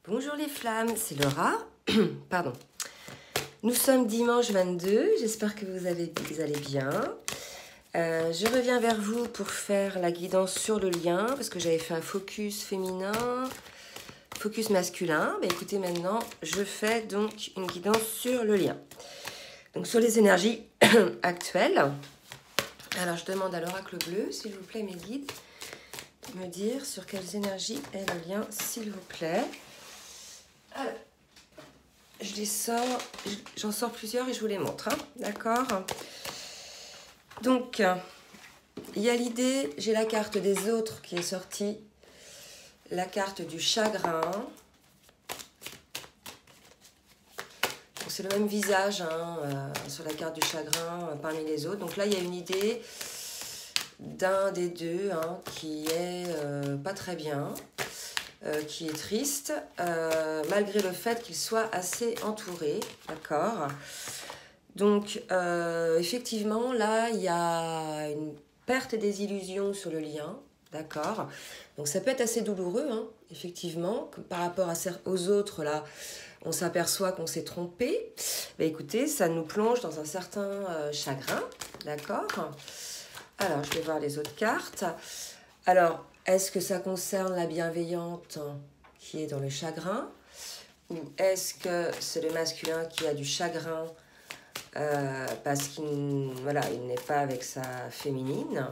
Bonjour les flammes, c'est Laura. Pardon. Nous sommes dimanche 22, j'espère que vous allez bien. Je reviens vers vous pour faire la guidance sur le lien, parce que j'avais fait un focus féminin, focus masculin. Mais écoutez, maintenant, je fais donc une guidance sur le lien. Donc sur les énergies actuelles. Alors je demande à l'oracle bleu, s'il vous plaît, mes guides, de me dire sur quelles énergies est le lien, s'il vous plaît. Alors, je les sors, j'en sors plusieurs et je vous les montre, hein, d'accord? Donc, il y a l'idée, j'ai la carte des autres qui est sortie, la carte du chagrin. C'est le même visage hein, sur la carte du chagrin parmi les autres. Donc là, il y a une idée d'un des deux hein, qui est pas très bien. Qui est triste, malgré le fait qu'il soit assez entouré, d'accord? Donc, effectivement, là, il y a une perte des illusions sur le lien, d'accord? Donc, ça peut être assez douloureux, hein, effectivement, que par rapport aux autres, là, on s'aperçoit qu'on s'est trompé. Ben, écoutez, ça nous plonge dans un certain chagrin, d'accord? Alors, je vais voir les autres cartes. Alors, est-ce que ça concerne la bienveillante qui est dans le chagrin? Ou est-ce que c'est le masculin qui a du chagrin parce qu'il voilà, il n'est pas avec sa féminine?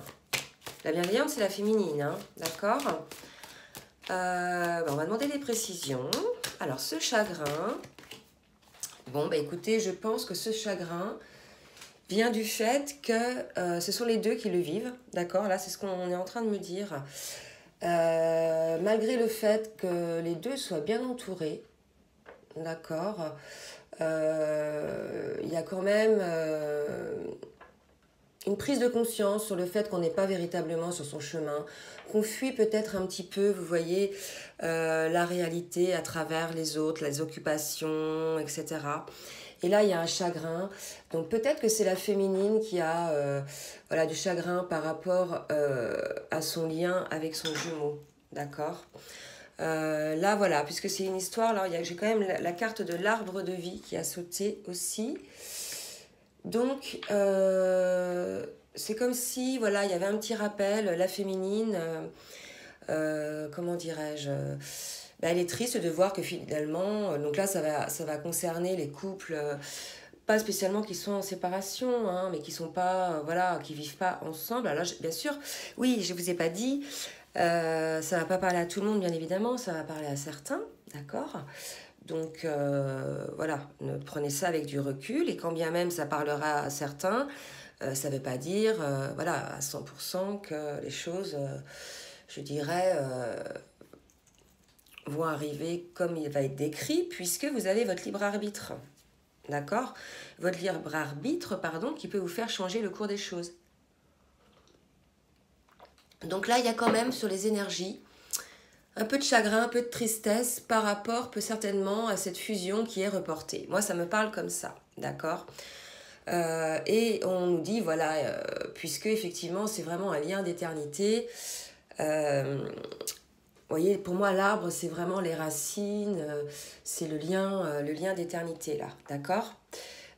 La bienveillante, c'est la féminine, hein, d'accord? On va demander des précisions. Alors, ce chagrin... Bon, bah écoutez, je pense que ce chagrin vient du fait que ce sont les deux qui le vivent, d'accord? Là, c'est ce qu'on est en train de me dire. Malgré le fait que les deux soient bien entourés, d'accord, il y a quand même une prise de conscience sur le fait qu'on n'est pas véritablement sur son chemin, qu'on fuit peut-être un petit peu, vous voyez, la réalité à travers les autres, les occupations, etc. Et là, il y a un chagrin. Donc peut-être que c'est la féminine qui a voilà, du chagrin par rapport à son lien avec son jumeau. D'accord? Là, voilà, puisque c'est une histoire, là, j'ai quand même la carte de l'arbre de vie qui a sauté aussi. Donc, c'est comme si, voilà, il y avait un petit rappel, la féminine, comment dirais-je, elle est triste de voir que finalement, donc là, ça va concerner les couples, pas spécialement qui sont en séparation, hein, mais qui sont pas, voilà, qui vivent pas ensemble. Alors, bien sûr, oui, je vous ai pas dit, ça va pas parler à tout le monde, bien évidemment, ça va parler à certains, d'accord? Donc voilà, prenez ça avec du recul et quand bien même ça parlera à certains, ça ne veut pas dire voilà, à 100% que les choses, je dirais, vont arriver comme il va être décrit puisque vous avez votre libre arbitre. D'accord? Votre libre arbitre, pardon, qui peut vous faire changer le cours des choses. Donc là, il y a quand même sur les énergies un peu de chagrin, un peu de tristesse par rapport peut certainement à cette fusion qui est reportée. Moi, ça me parle comme ça, d'accord? Et on nous dit, voilà, puisque effectivement, c'est vraiment un lien d'éternité. Vous voyez, pour moi, l'arbre, c'est vraiment les racines, c'est le lien d'éternité, là, d'accord?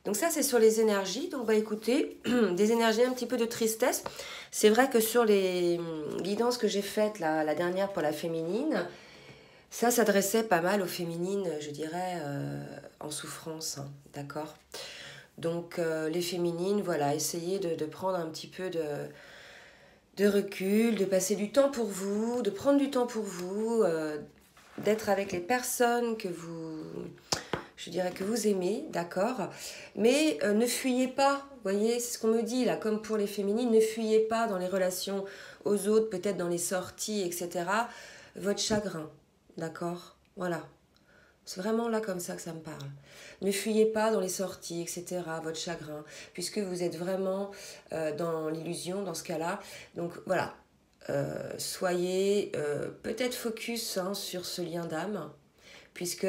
Donc ça, c'est sur les énergies. Donc, bah écoutez, des énergies un petit peu de tristesse. C'est vrai que sur les guidances que j'ai faites, la dernière pour la féminine, ça s'adressait pas mal aux féminines, je dirais, en souffrance, hein, d'accord? Donc, les féminines, voilà, essayez de prendre un petit peu de recul, de passer du temps pour vous, de prendre du temps pour vous, d'être avec les personnes que vous... je dirais que vous aimez, d'accord? Mais ne fuyez pas, vous voyez, c'est ce qu'on me dit là, comme pour les féminines, ne fuyez pas dans les relations aux autres, peut-être dans les sorties, etc. Votre chagrin, d'accord? Voilà. C'est vraiment là comme ça que ça me parle. Ne fuyez pas dans les sorties, etc., votre chagrin, puisque vous êtes vraiment dans l'illusion dans ce cas-là. Donc voilà, soyez peut-être focus hein, sur ce lien d'âme, puisque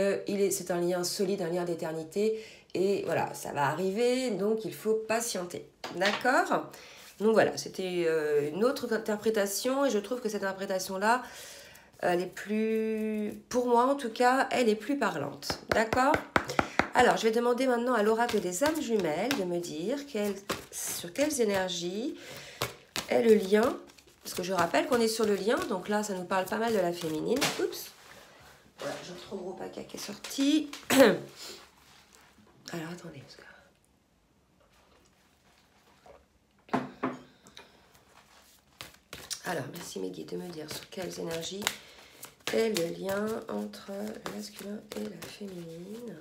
c'est un lien solide, un lien d'éternité, et voilà, ça va arriver, donc il faut patienter. D'accord? Donc voilà, c'était une autre interprétation, et je trouve que cette interprétation-là, elle est plus, pour moi en tout cas, elle est plus parlante. D'accord? Alors, je vais demander maintenant à l'oracle des âmes jumelles de me dire sur quelles énergies est le lien. Parce que je rappelle qu'on est sur le lien, donc là, ça nous parle pas mal de la féminine. Oups! Voilà, j'ai un trop gros paquet qui est sorti. Alors, attendez. Parce que... Alors, merci mes guides de me dire sur quelles énergies est le lien entre le masculin et la féminine.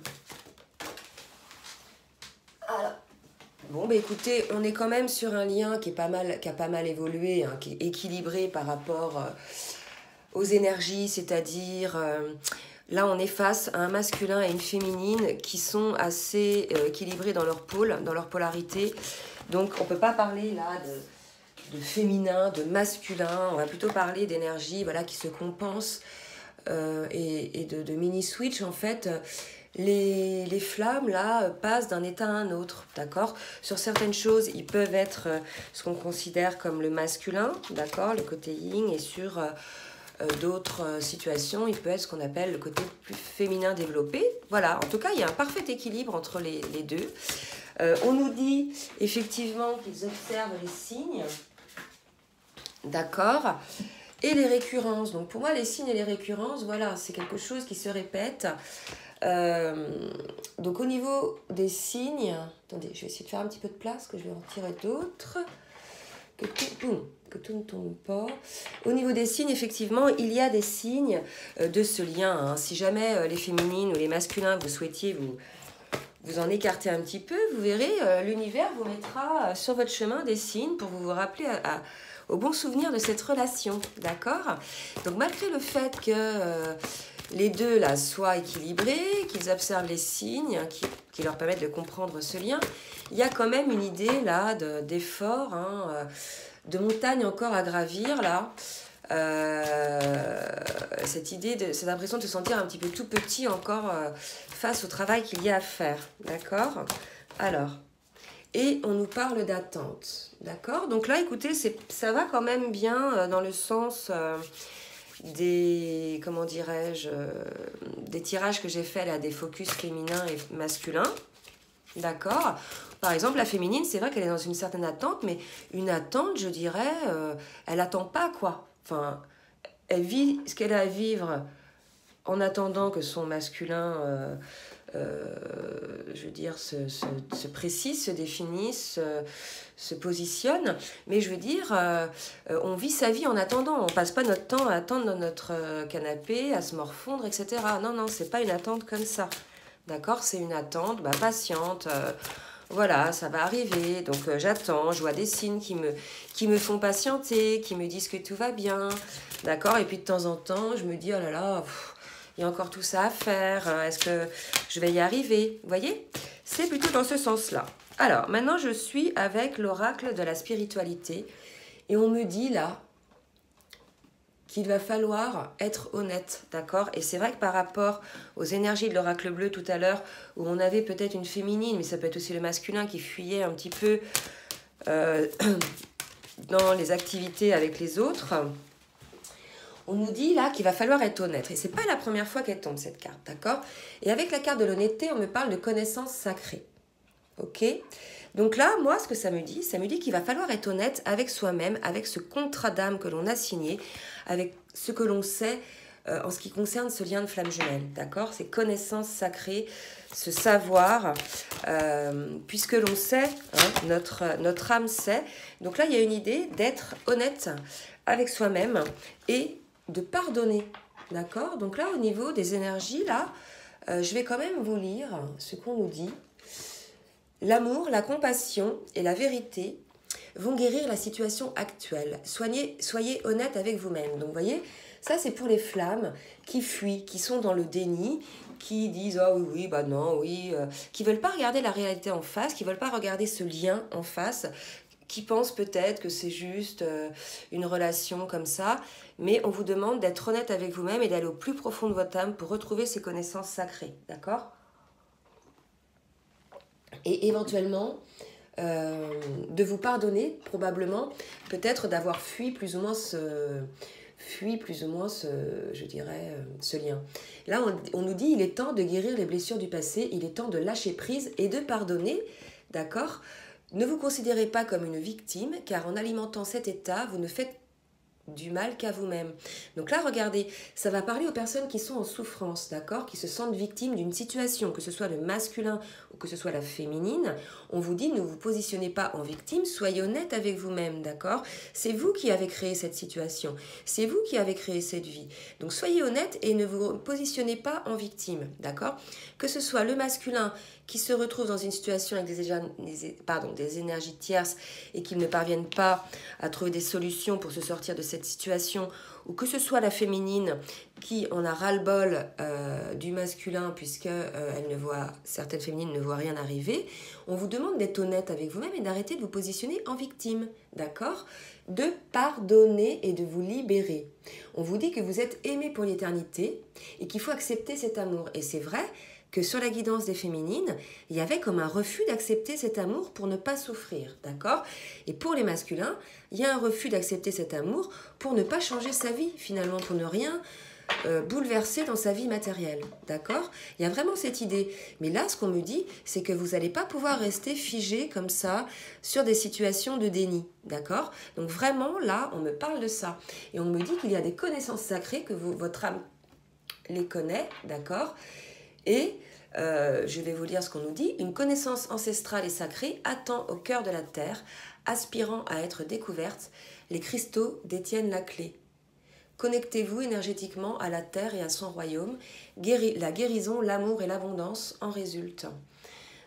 Alors, bon, bah écoutez, on est quand même sur un lien qui a pas mal évolué, hein, qui est équilibré par rapport aux énergies, c'est-à-dire là on est face à un masculin et une féminine qui sont assez équilibrés dans leur pôle, dans leur polarité. Donc on ne peut pas parler là de féminin, de masculin, on va plutôt parler d'énergie voilà, qui se compense et de mini-switch en fait. Les flammes, là, passent d'un état à un autre, d'accord? Sur certaines choses, ils peuvent être ce qu'on considère comme le masculin, d'accord? Le côté yin, et sur d'autres situations, il peut être ce qu'on appelle le côté plus féminin développé. Voilà, en tout cas, il y a un parfait équilibre entre les deux. On nous dit effectivement qu'ils observent les signes, d'accord? Et les récurrences. Donc pour moi, les signes et les récurrences, voilà, c'est quelque chose qui se répète. Donc au niveau des signes, attendez, je vais essayer de faire un petit peu de place, que je vais en tirer d'autres, que tout ne tombe pas. Au niveau des signes, effectivement, il y a des signes de ce lien, hein. Si jamais les féminines ou les masculins, vous souhaitiez vous en écarter un petit peu, vous verrez, l'univers vous mettra sur votre chemin des signes pour vous rappeler au bon souvenir de cette relation, d'accord? Donc malgré le fait que les deux là soient équilibrés, qu'ils observent les signes qui leur permettent de comprendre ce lien, il y a quand même une idée là d'effort, hein, de montagne encore à gravir là. Cette impression de se sentir un petit peu tout petit encore face au travail qu'il y a à faire, d'accord? Alors, et on nous parle d'attente, d'accord? Donc là, écoutez, ça va quand même bien dans le sens des, comment dirais-je, des tirages que j'ai faits là, des focus féminins et masculins, d'accord? Par exemple, la féminine, c'est vrai qu'elle est dans une certaine attente, mais une attente, je dirais, elle attend pas, quoi. Enfin, elle vit ce qu'elle a à vivre en attendant que son masculin, je veux dire, se précise, se définisse, se positionne. Mais je veux dire, on vit sa vie en attendant. On passe pas notre temps à attendre dans notre canapé, à se morfondre, etc. Non, non, c'est pas une attente comme ça. D'accord? C'est une attente patiente. Voilà, ça va arriver, donc j'attends, je vois des signes qui me font patienter, qui me disent que tout va bien, d'accord? Et puis de temps en temps, je me dis, oh là là, il y a encore tout ça à faire, est-ce que je vais y arriver? Vous voyez? C'est plutôt dans ce sens-là. Alors, maintenant, je suis avec l'oracle de la spiritualité, et on me dit là qu'il va falloir être honnête, d'accord? Et c'est vrai que par rapport aux énergies de l'oracle bleu tout à l'heure, où on avait peut-être une féminine, mais ça peut être aussi le masculin qui fuyait un petit peu dans les activités avec les autres, on nous dit là qu'il va falloir être honnête. Et c'est pas la première fois qu'elle tombe cette carte, d'accord? Et avec la carte de l'honnêteté, on me parle de connaissance sacrée, ok? Donc là, moi, ce que ça me dit qu'il va falloir être honnête avec soi-même, avec ce contrat d'âme que l'on a signé, avec ce que l'on sait en ce qui concerne ce lien de flamme jumelle, d'accord? Ces connaissances sacrées, ce savoir, puisque l'on sait, hein, notre âme sait. Donc là, il y a une idée d'être honnête avec soi-même et de pardonner, d'accord? Donc là, au niveau des énergies, là, je vais quand même vous lire ce qu'on nous dit. L'amour, la compassion et la vérité vont guérir la situation actuelle. Soyez honnête avec vous-même. Donc, vous voyez, ça, c'est pour les flammes qui fuient, qui sont dans le déni, qui disent « Ah oui, oui, bah non, oui », qui ne veulent pas regarder la réalité en face, qui ne veulent pas regarder ce lien en face, qui pensent peut-être que c'est juste une relation comme ça. Mais on vous demande d'être honnête avec vous-même et d'aller au plus profond de votre âme pour retrouver ces connaissances sacrées. D'accord ? Et éventuellement, de vous pardonner, probablement, peut-être d'avoir fui plus ou moins fuit plus ou moins je dirais, ce lien. Là, on nous dit, il est temps de guérir les blessures du passé, il est temps de lâcher prise et de pardonner, d'accord? Ne vous considérez pas comme une victime, car en alimentant cet état, vous ne faites du mal qu'à vous-même. Donc là, regardez, ça va parler aux personnes qui sont en souffrance, d'accord, qui se sentent victimes d'une situation, que ce soit le masculin ou que ce soit la féminine. On vous dit, ne vous positionnez pas en victime, soyez honnête avec vous-même, d'accord. C'est vous qui avez créé cette situation, c'est vous qui avez créé cette vie. Donc soyez honnête et ne vous positionnez pas en victime, d'accord. Que ce soit le masculin qui se retrouve dans une situation avec des énergies tierces et qu'ils ne parviennent pas à trouver des solutions pour se sortir de cette situation, ou que ce soit la féminine qui en a ras-le-bol du masculin puisque certaines féminines ne voient rien arriver, on vous demande d'être honnête avec vous-même et d'arrêter de vous positionner en victime, d'accord? De pardonner et de vous libérer. On vous dit que vous êtes aimé pour l'éternité et qu'il faut accepter cet amour. Et c'est vrai que sur la guidance des féminines, il y avait comme un refus d'accepter cet amour pour ne pas souffrir, d'accord? Et pour les masculins, il y a un refus d'accepter cet amour pour ne pas changer sa vie, finalement, pour ne rien bouleverser dans sa vie matérielle, d'accord? Il y a vraiment cette idée. Mais là, ce qu'on me dit, c'est que vous n'allez pas pouvoir rester figé comme ça sur des situations de déni, d'accord? Donc vraiment, là, on me parle de ça. Et on me dit qu'il y a des connaissances sacrées, que votre âme les connaît, d'accord? Et je vais vous lire ce qu'on nous dit. Une connaissance ancestrale et sacrée attend au cœur de la terre, aspirant à être découverte. Les cristaux détiennent la clé. Connectez-vous énergétiquement à la terre et à son royaume. La guérison, l'amour et l'abondance en résultent.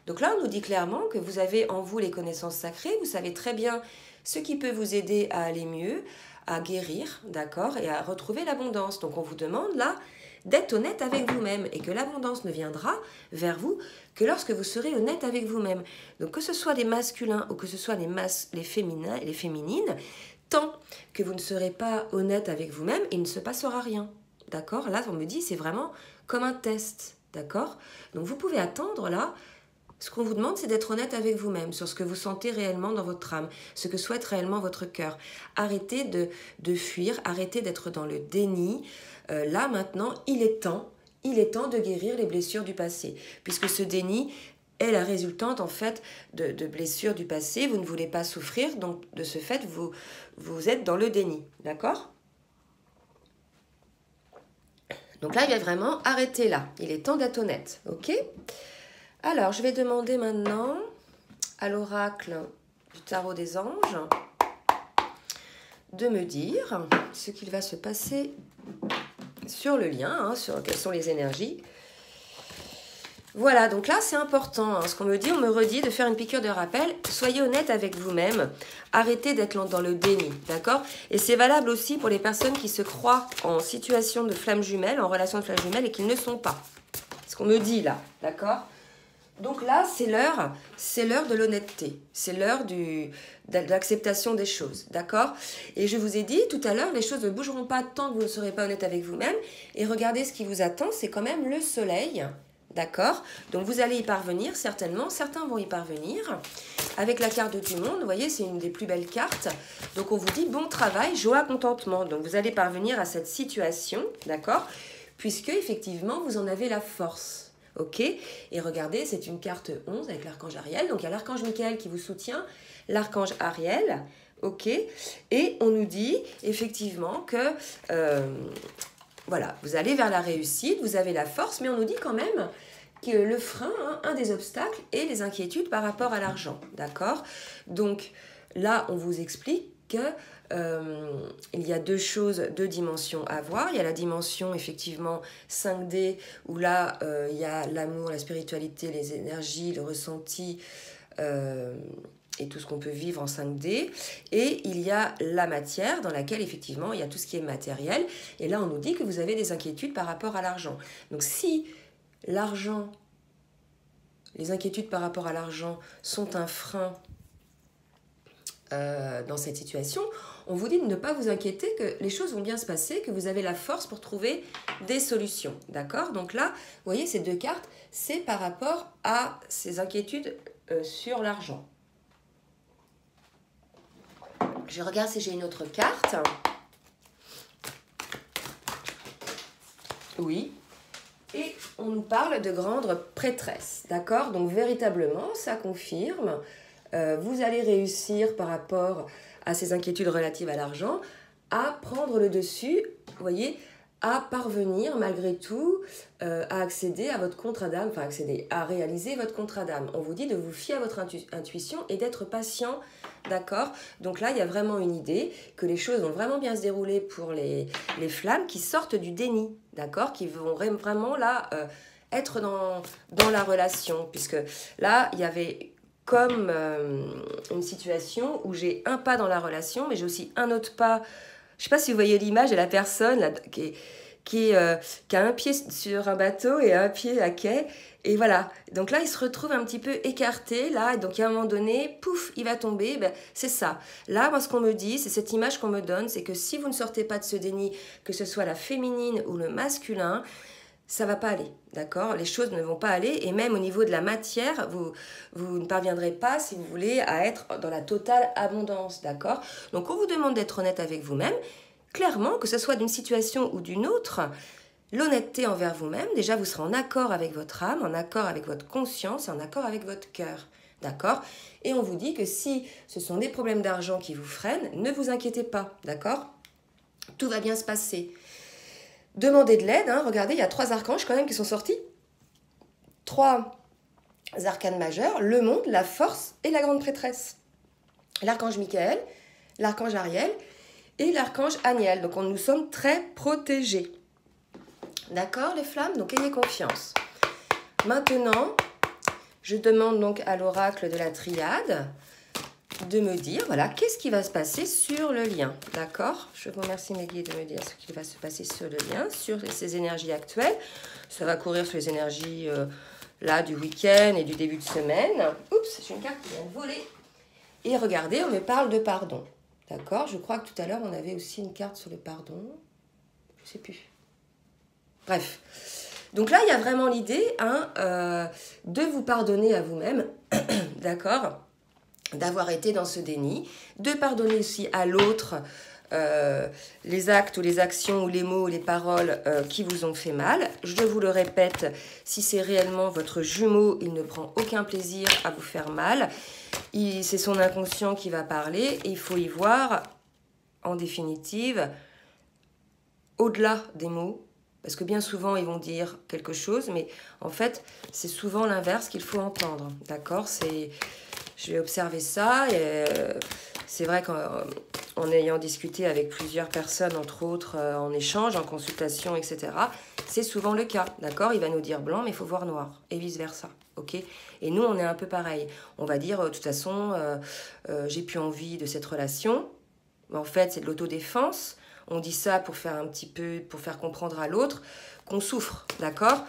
Donc là, on nous dit clairement que vous avez en vous les connaissances sacrées. Vous savez très bien ce qui peut vous aider à aller mieux, à guérir, d'accord, et à retrouver l'abondance. Donc on vous demande là d'être honnête avec vous-même et que l'abondance ne viendra vers vous que lorsque vous serez honnête avec vous-même. Donc que ce soit les masculins ou que ce soit les féminins et les féminines, tant que vous ne serez pas honnête avec vous-même, il ne se passera rien. D'accord? Là, on me dit, c'est vraiment comme un test. D'accord? Donc vous pouvez attendre là. Ce qu'on vous demande, c'est d'être honnête avec vous-même sur ce que vous sentez réellement dans votre âme, ce que souhaite réellement votre cœur. Arrêtez de fuir, arrêtez d'être dans le déni. Là, maintenant, il est temps de guérir les blessures du passé, puisque ce déni est la résultante, en fait, de blessures du passé. Vous ne voulez pas souffrir, donc de ce fait, vous êtes dans le déni. D'accord ? Donc là, il va vraiment arrêter là. Il est temps d'être honnête. Ok ? Alors, je vais demander maintenant à l'oracle du tarot des anges de me dire ce qu'il va se passer sur le lien, sur quelles sont les énergies. Voilà, donc là, c'est important. Ce qu'on me dit, on me redit de faire une piqûre de rappel. Soyez honnête avec vous-même. Arrêtez d'être dans le déni, d'accord? Et c'est valable aussi pour les personnes qui se croient en situation de flamme jumelle, en relation de flamme jumelle, et qui ne sont pas. Ce qu'on me dit là, d'accord? Donc là, c'est l'heure de l'honnêteté, c'est l'heure de l'acceptation des choses, d'accord? Et je vous ai dit tout à l'heure, les choses ne bougeront pas tant que vous ne serez pas honnête avec vous-même. Et regardez ce qui vous attend, c'est quand même le soleil, d'accord? Donc vous allez y parvenir certainement, certains vont y parvenir. Avec la carte du monde, vous voyez, c'est une des plus belles cartes. Donc on vous dit bon travail, joie, contentement. Donc vous allez parvenir à cette situation, d'accord? Puisque effectivement, vous en avez la force. Ok, et regardez, c'est une carte 11 avec l'archange Ariel. Donc il y a l'archange Michael qui vous soutient, l'archange Ariel, ok, et on nous dit effectivement que voilà, vous allez vers la réussite, vous avez la force, mais on nous dit quand même que le frein, un des obstacles, est les inquiétudes par rapport à l'argent, d'accord? Donc là, on vous explique que il y a deux dimensions à voir. Il y a la dimension effectivement 5D où là il y a l'amour, la spiritualité, les énergies, le ressenti et tout ce qu'on peut vivre en 5D. Et il y a la matière dans laquelle effectivement il y a tout ce qui est matériel. Et là on nous dit que vous avez des inquiétudes par rapport à l'argent. Donc si l'argent, les inquiétudes par rapport à l'argent sont un frein dans cette situation, on vous dit de ne pas vous inquiéter, que les choses vont bien se passer, que vous avez la force pour trouver des solutions, d'accord? Donc là, vous voyez, ces deux cartes, c'est par rapport à ces inquiétudes sur l'argent. Je regarde si j'ai une autre carte. Oui. Et on nous parle de grande prêtresse, d'accord? Donc véritablement, ça confirme, vous allez réussir par rapport à ces inquiétudes relatives à l'argent, à prendre le dessus, vous voyez, à parvenir malgré tout à accéder à votre contrat d'âme, enfin accéder, à réaliser votre contrat d'âme. On vous dit de vous fier à votre intuition et d'être patient, d'accord? Donc là, il y a vraiment une idée que les choses vont vraiment bien se dérouler pour les flammes qui sortent du déni, d'accord? Qui vont vraiment là être dans la relation, puisque là, il y avait comme une situation où j'ai un pas dans la relation, mais j'ai aussi un autre pas. Je ne sais pas si vous voyez l'image de la personne là, qui a un pied sur un bateau et un pied à quai. Et voilà. Donc là, il se retrouve un petit peu écarté. Là, et donc à un moment donné, pouf, il va tomber. Ben, c'est ça. Là, moi, ce qu'on me dit, c'est cette image qu'on me donne, c'est que si vous ne sortez pas de ce déni, que ce soit la féminine ou le masculin, ça va pas aller, d'accord? Les choses ne vont pas aller et même au niveau de la matière, vous ne parviendrez pas, si vous voulez, à être dans la totale abondance, d'accord? Donc on vous demande d'être honnête avec vous-même, clairement, que ce soit d'une situation ou d'une autre, l'honnêteté envers vous-même, déjà vous serez en accord avec votre âme, en accord avec votre conscience, en accord avec votre cœur, d'accord? Et on vous dit que si ce sont des problèmes d'argent qui vous freinent, ne vous inquiétez pas, d'accord? Tout va bien se passer. Demandez de l'aide, hein. Regardez, il y a 3 archanges quand même qui sont sortis. 3 arcanes majeurs, le monde, la force et la grande prêtresse. L'archange Michael, l'archange Ariel et l'archange Aniel. Donc nous sommes très protégés. D'accord les flammes? Donc ayez confiance. Maintenant, je demande donc à l'oracle de la triade de me dire, voilà, qu'est-ce qui va se passer sur le lien, d'accord? Je vous remercie mes guides de me dire ce qui va se passer sur le lien, sur ces énergies actuelles. Ça va courir sur les énergies là du week-end et du début de semaine. Oups, j'ai une carte qui vient de voler. Et regardez, on me parle de pardon, d'accord? Je crois que tout à l'heure, on avait aussi une carte sur le pardon. Je ne sais plus. Bref. Donc là, il y a vraiment l'idée hein, de vous pardonner à vous-même, d'accord? D'avoir été dans ce déni, de pardonner aussi à l'autre les actes ou les actions ou les mots ou les paroles qui vous ont fait mal. Je vous le répète, si c'est réellement votre jumeau, il ne prend aucun plaisir à vous faire mal. C'est son inconscient qui va parler et il faut y voir, en définitive, au-delà des mots. Parce que bien souvent, ils vont dire quelque chose, mais en fait, c'est souvent l'inverse qu'il faut entendre. D'accord? Je vais observer ça. Et c'est vrai qu'en ayant discuté avec plusieurs personnes, entre autres en échange, en consultation, etc., c'est souvent le cas. D'accord? Il va nous dire blanc, mais il faut voir noir. Et vice-versa. Ok? Et nous, on est un peu pareil. On va dire, de toute façon, j'ai plus envie de cette relation. Mais en fait, c'est de l'autodéfense. On dit ça pour faire un petit peu, pour faire comprendre à l'autre qu'on souffre, d'accord?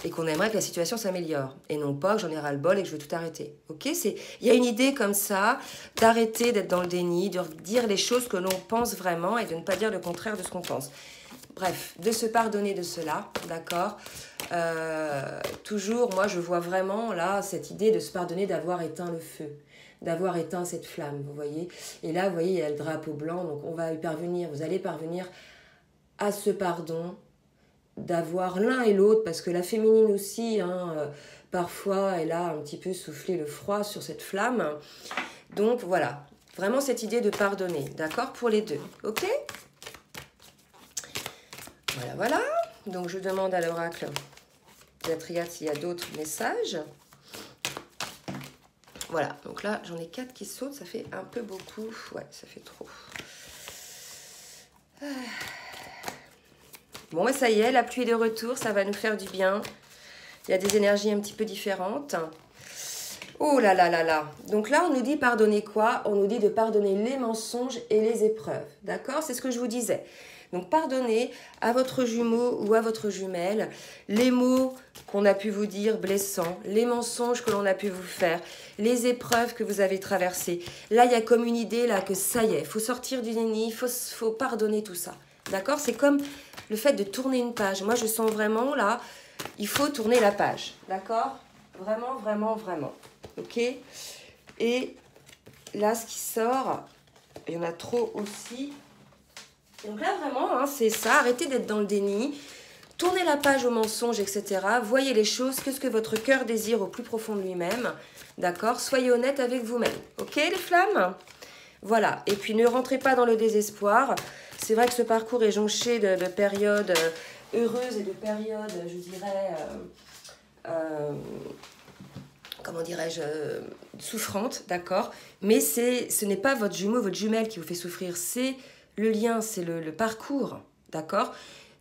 Et qu'on aimerait que la situation s'améliore. Et non pas que j'en ai ras-le-bol et que je veux tout arrêter. Ok? Il y a une idée comme ça, d'arrêter d'être dans le déni, de dire les choses que l'on pense vraiment et de ne pas dire le contraire de ce qu'on pense. Bref, de se pardonner de cela, d'accord? Toujours, moi, je vois vraiment là cette idée de se pardonner d'avoir éteint le feu, d'avoir éteint cette flamme, vous voyez. Et là, vous voyez, il y a le drapeau blanc, donc on va y parvenir, vous allez parvenir à ce pardon, d'avoir l'un et l'autre, parce que la féminine aussi, hein, parfois, elle a un petit peu soufflé le froid sur cette flamme. Donc voilà, vraiment cette idée de pardonner, d'accord, pour les deux, ok? Voilà, voilà. Donc je demande à l'oracle de la triade s'il y a d'autres messages. Voilà, donc là, j'en ai 4 qui sautent, ça fait un peu beaucoup. Ouais, ça fait trop. Bon, ça y est, la pluie est de retour, ça va nous faire du bien. Il y a des énergies un petit peu différentes. Oh là là là là. Donc là, on nous dit pardonner quoi? On nous dit de pardonner les mensonges et les épreuves. D'accord? C'est ce que je vous disais. Donc pardonnez à votre jumeau ou à votre jumelle les mots qu'on a pu vous dire blessants, les mensonges que l'on a pu vous faire, les épreuves que vous avez traversées. Là, il y a comme une idée là que ça y est, il faut sortir du déni, il faut pardonner tout ça. D'accord? C'est comme le fait de tourner une page. Moi, je sens vraiment là, il faut tourner la page. D'accord? Vraiment, vraiment, vraiment. Ok? Et là, ce qui sort, il y en a trop aussi. Donc là, vraiment, hein, c'est ça. Arrêtez d'être dans le déni. Tournez la page aux mensonges, etc. Voyez les choses, que ce que votre cœur désire au plus profond de lui-même. D'accord? Soyez honnête avec vous-même. Ok, les flammes? Voilà. Et puis, ne rentrez pas dans le désespoir. C'est vrai que ce parcours est jonché de périodes heureuses et de périodes, je dirais, comment dirais-je, souffrantes, d'accord? Mais ce n'est pas votre jumeau, votre jumelle qui vous fait souffrir. C'est le lien, c'est le parcours, d'accord?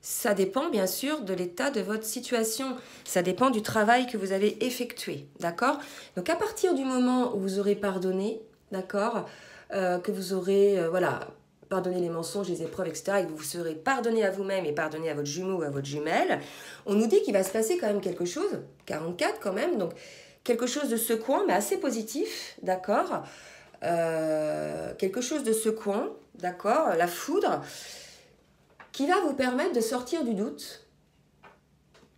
Ça dépend bien sûr de l'état de votre situation. Ça dépend du travail que vous avez effectué, d'accord? Donc à partir du moment où vous aurez pardonné, d'accord, que vous aurez, voilà, pardonné les mensonges, les épreuves, etc., et que vous vous serez pardonné à vous-même et pardonné à votre jumeau ou à votre jumelle, on nous dit qu'il va se passer quand même quelque chose, 44 quand même, donc quelque chose de secouant, mais assez positif, d'accord? Quelque chose de secouant, d'accord? La foudre, qui va vous permettre de sortir du doute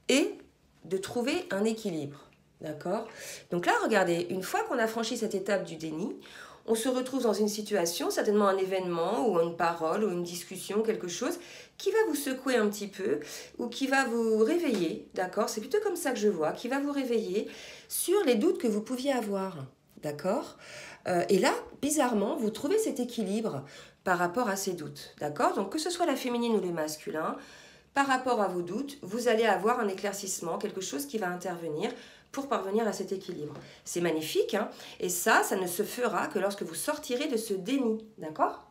et de trouver un équilibre, d'accord? Donc là, regardez, une fois qu'on a franchi cette étape du déni, on se retrouve dans une situation, certainement un événement ou une parole ou une discussion, quelque chose qui va vous secouer un petit peu ou qui va vous réveiller, d'accord? C'est plutôt comme ça que je vois, qui va vous réveiller sur les doutes que vous pouviez avoir, d'accord? Et là, bizarrement, vous trouvez cet équilibre par rapport à ces doutes, d'accord? Donc que ce soit la féminine ou le masculin, par rapport à vos doutes, vous allez avoir un éclaircissement, quelque chose qui va intervenir pour parvenir à cet équilibre. C'est magnifique, hein? Et ça ne se fera que lorsque vous sortirez de ce déni, d'accord?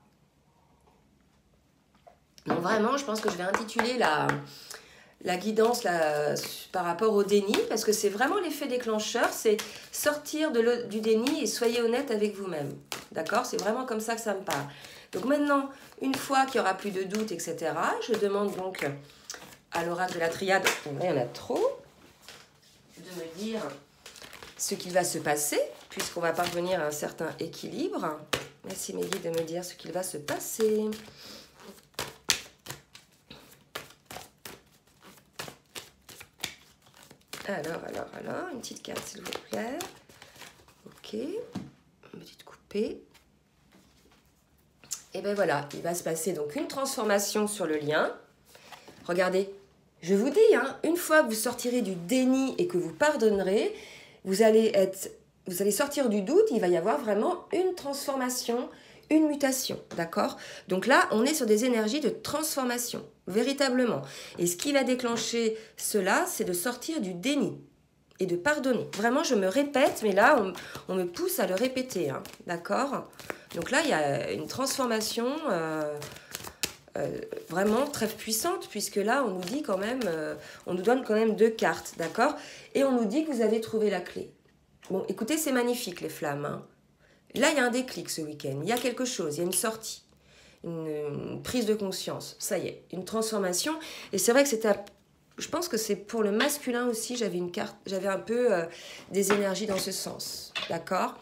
Donc vraiment, je pense que je vais intituler la guidance par rapport au déni, parce que c'est vraiment l'effet déclencheur, c'est sortir du déni et soyez honnête avec vous-même, d'accord? C'est vraiment comme ça que ça me parle. Donc maintenant, une fois qu'il n'y aura plus de doute, etc., je demande donc à l'oracle de la triade, il y en a trop, de me dire ce qu'il va se passer, puisqu'on va parvenir à un certain équilibre. Merci mes guides de me dire ce qu'il va se passer. Alors, une petite carte s'il vous plaît. Ok, une petite coupée. Et bien voilà, il va se passer donc une transformation sur le lien. Regardez, je vous dis, hein, une fois que vous sortirez du déni et que vous pardonnerez, vous allez sortir du doute, il va y avoir vraiment une transformation, une mutation, d'accord? Donc là, on est sur des énergies de transformation, véritablement. Et ce qui va déclencher cela, c'est de sortir du déni et de pardonner. Vraiment, je me répète, mais là, on me pousse à le répéter, hein, d'accord? Donc là, il y a une transformation vraiment très puissante, puisque là, on nous dit quand même, on nous donne quand même 2 cartes, d'accord? Et on nous dit que vous avez trouvé la clé. Bon, écoutez, c'est magnifique, les flammes, hein. Là, il y a un déclic ce week-end, il y a quelque chose, il y a une sortie, une prise de conscience, ça y est, une transformation. Et c'est vrai que je pense que c'est pour le masculin aussi, j'avais un peu des énergies dans ce sens, d'accord?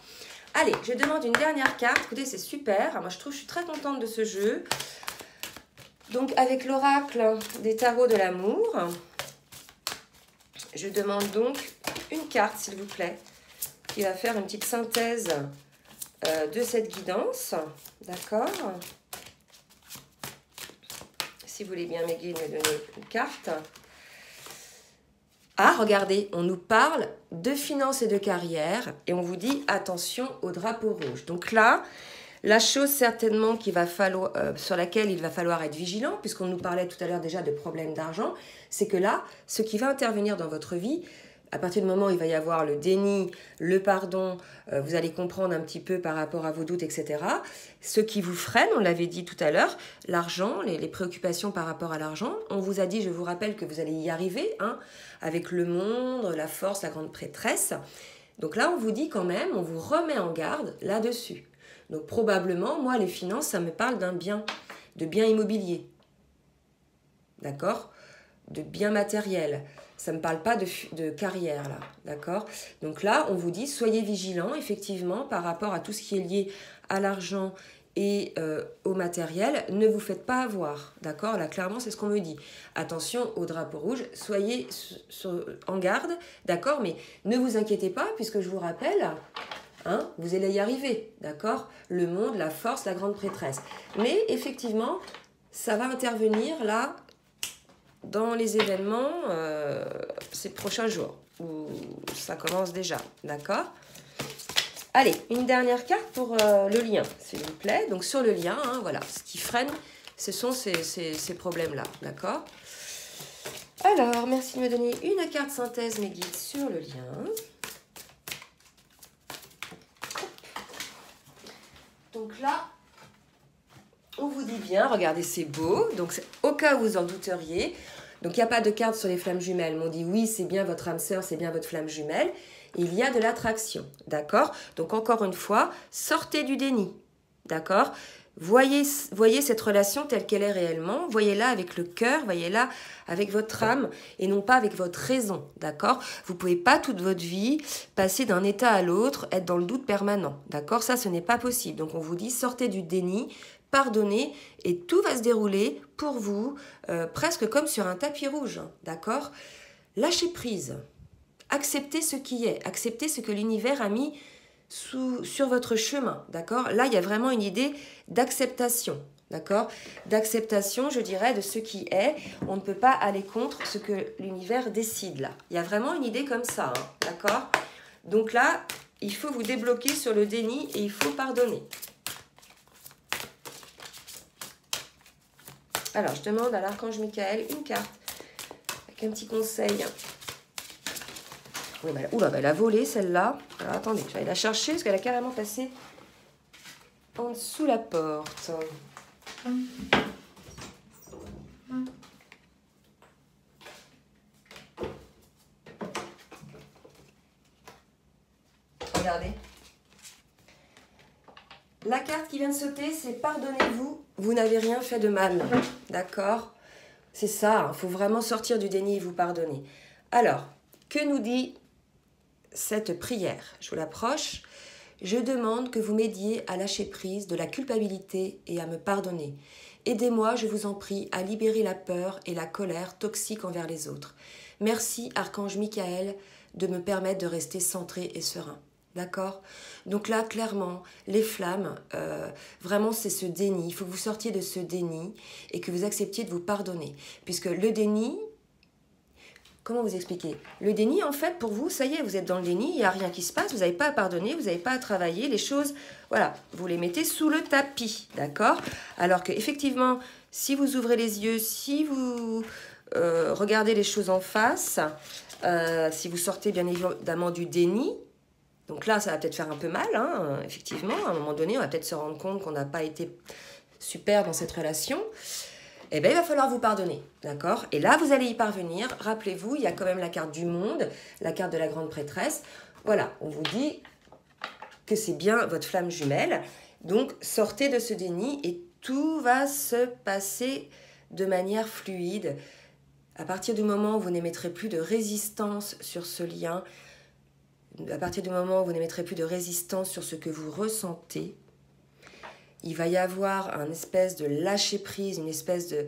Allez, je demande une dernière carte. Écoutez, c'est super. Moi, je suis très contente de ce jeu. Donc, avec l'oracle des tarots de l'amour, je demande donc une carte, s'il vous plaît, qui va faire une petite synthèse de cette guidance. D'accord? Si vous voulez bien, mes guides, me donner une carte. Ah, regardez, on nous parle de finances et de carrière et on vous dit attention au drapeau rouge. Donc là, la chose certainement sur laquelle il va falloir être vigilant, puisqu'on nous parlait tout à l'heure déjà de problèmes d'argent, c'est que là, ce qui va intervenir dans votre vie, à partir du moment où il va y avoir le déni, le pardon, vous allez comprendre un petit peu par rapport à vos doutes, etc. Ce qui vous freine, on l'avait dit tout à l'heure, l'argent, les préoccupations par rapport à l'argent. On vous a dit, je vous rappelle que vous allez y arriver, hein, avec le monde, la force, la grande prêtresse. Donc là, on vous dit quand même, on vous remet en garde là-dessus. Donc probablement, moi, les finances, ça me parle d'un bien, de bien immobilier. D'accord ? De bien matériel. Ça ne me parle pas de carrière, là. D'accord ? Donc là, on vous dit, soyez vigilants, effectivement, par rapport à tout ce qui est lié à l'argent et au matériel. Ne vous faites pas avoir. D'accord ? Là, clairement, c'est ce qu'on me dit. Attention au drapeau rouge. Soyez en garde. D'accord ? Mais ne vous inquiétez pas, puisque je vous rappelle... Hein, vous allez y arriver, d'accord? Le monde, la force, la grande prêtresse. Mais effectivement, ça va intervenir là dans les événements ces prochains jours, où ça commence déjà, d'accord? Allez, une dernière carte pour le lien, s'il vous plaît. Donc sur le lien, hein, voilà, ce qui freine, ce sont ces problèmes-là, d'accord? Alors, merci de me donner une carte synthèse, mes guides, sur le lien. Donc là, on vous dit bien, regardez, c'est beau. Donc, au cas où vous en douteriez, donc il n'y a pas de carte sur les flammes jumelles. Mais on dit oui, c'est bien votre âme sœur, c'est bien votre flamme jumelle. Il y a de l'attraction, d'accord? Donc, encore une fois, sortez du déni, d'accord? Voyez cette relation telle qu'elle est réellement, voyez-la avec le cœur, voyez-la avec votre âme et non pas avec votre raison, d'accord? Vous ne pouvez pas toute votre vie passer d'un état à l'autre, être dans le doute permanent, d'accord? Ça, ce n'est pas possible. Donc, on vous dit, sortez du déni, pardonnez et tout va se dérouler pour vous, presque comme sur un tapis rouge, d'accord? Lâchez prise, acceptez ce qui est, acceptez ce que l'univers a mis sur votre chemin, d'accord? Là, il y a vraiment une idée d'acceptation, d'accord? D'acceptation, je dirais, de ce qui est. On ne peut pas aller contre ce que l'univers décide, là. Il y a vraiment une idée comme ça, hein, d'accord? Donc là, il faut vous débloquer sur le déni et il faut pardonner. Alors, je demande à l'archange Michael une carte avec un petit conseil. Oui, bah, oula, bah, elle a volé celle-là. Alors attendez, je vais aller la chercher parce qu'elle a carrément passé en dessous la porte. Regardez. La carte qui vient de sauter, c'est pardonnez-vous, vous n'avez rien fait de mal. D'accord? C'est ça, il faut vraiment sortir du déni et vous pardonner. Alors, que nous dit cette prière? Je vous l'approche. Je demande que vous m'aidiez à lâcher prise de la culpabilité et à me pardonner. Aidez-moi, je vous en prie, à libérer la peur et la colère toxiques envers les autres. Merci, Archange Michael, de me permettre de rester centré et serein. D'accord? Donc là, clairement, les flammes, vraiment, c'est ce déni. Il faut que vous sortiez de ce déni et que vous acceptiez de vous pardonner. Puisque le déni... Comment vous expliquer? Le déni, en fait, pour vous, ça y est, vous êtes dans le déni, il n'y a rien qui se passe, vous n'avez pas à pardonner, vous n'avez pas à travailler, les choses, voilà, vous les mettez sous le tapis, d'accord? Alors qu'effectivement, si vous ouvrez les yeux, si vous regardez les choses en face, si vous sortez bien évidemment du déni, donc là, ça va peut-être faire un peu mal, hein, effectivement, à un moment donné, on va peut-être se rendre compte qu'on n'a pas été super dans cette relation. Eh bien, il va falloir vous pardonner, d'accord? Et là, vous allez y parvenir. Rappelez-vous, il y a quand même la carte du monde, la carte de la grande prêtresse. Voilà, on vous dit que c'est bien votre flamme jumelle. Donc, sortez de ce déni et tout va se passer de manière fluide. À partir du moment où vous n'émettrez plus de résistance sur ce lien, à partir du moment où vous n'émettrez plus de résistance sur ce que vous ressentez, il va y avoir un espèce de lâcher prise, une espèce de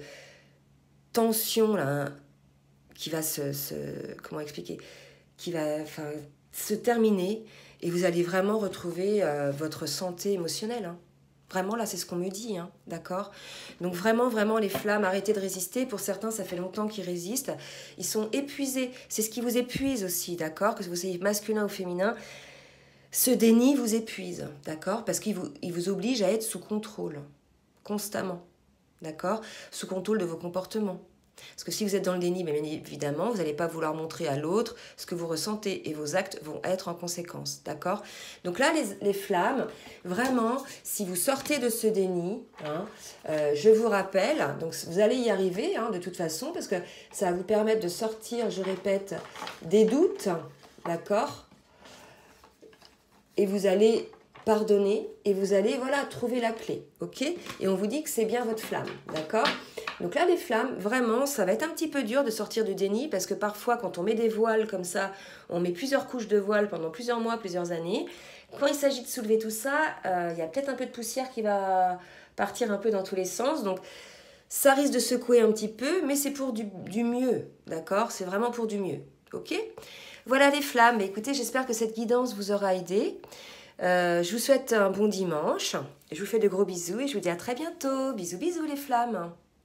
tension là, qui va comment expliquer, qui va se terminer et vous allez vraiment retrouver votre santé émotionnelle. Hein. Vraiment, là, c'est ce qu'on me dit, hein, d'accord? Donc vraiment, vraiment, les flammes, arrêtez de résister. Pour certains, ça fait longtemps qu'ils résistent. Ils sont épuisés. C'est ce qui vous épuise aussi, d'accord? Que vous soyez masculin ou féminin. Ce déni vous épuise, d'accord? Parce qu'il vous oblige à être sous contrôle, constamment, d'accord? Sous contrôle de vos comportements. Parce que si vous êtes dans le déni, bien évidemment, vous n'allez pas vouloir montrer à l'autre ce que vous ressentez et vos actes vont être en conséquence, d'accord? Donc là, les flammes, vraiment, si vous sortez de ce déni, hein, je vous rappelle, donc vous allez y arriver hein, de toute façon, parce que ça va vous permettre de sortir, je répète, des doutes, d'accord? Et vous allez pardonner et vous allez, voilà, trouver la clé, ok? Et on vous dit que c'est bien votre flamme, d'accord? Donc là, les flammes, vraiment, ça va être un petit peu dur de sortir du déni parce que parfois, quand on met des voiles comme ça, on met plusieurs couches de voiles pendant plusieurs mois, plusieurs années. Quand il s'agit de soulever tout ça, il y a peut-être un peu de poussière qui va partir un peu dans tous les sens. Donc, ça risque de secouer un petit peu, mais c'est pour du mieux, d'accord? C'est vraiment pour du mieux, ok? Voilà les flammes. Écoutez, j'espère que cette guidance vous aura aidé. Je vous souhaite un bon dimanche. Je vous fais de gros bisous et je vous dis à très bientôt. Bisous, bisous les flammes.